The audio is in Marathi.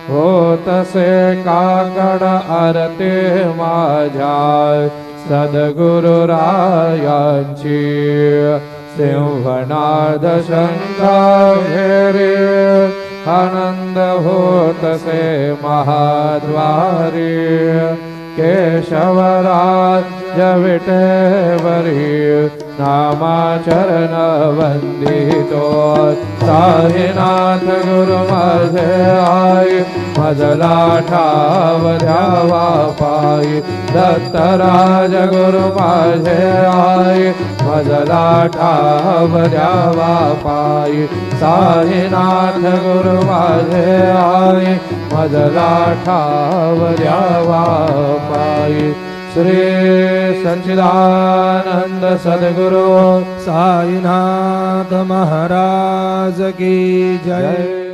होतसे काकड आरते माझ्या सद्गुरुरायांची सिंहनाद शंका घेरे आनंद होतसे महाद्वारी केशवराज विटेवरी नामाचरण वंदितो साईनाथ गुरु माझे आई मजला ठाव द्यावा पायी दत्तराज गुरु माझे आई मजला ठाव द्यावा पायी साईनाथ गुरु माझे आई मजला ठाव द्यावा पायी श्री सच्चिदानंद सद्गुरु साईनाथ महाराज की जय।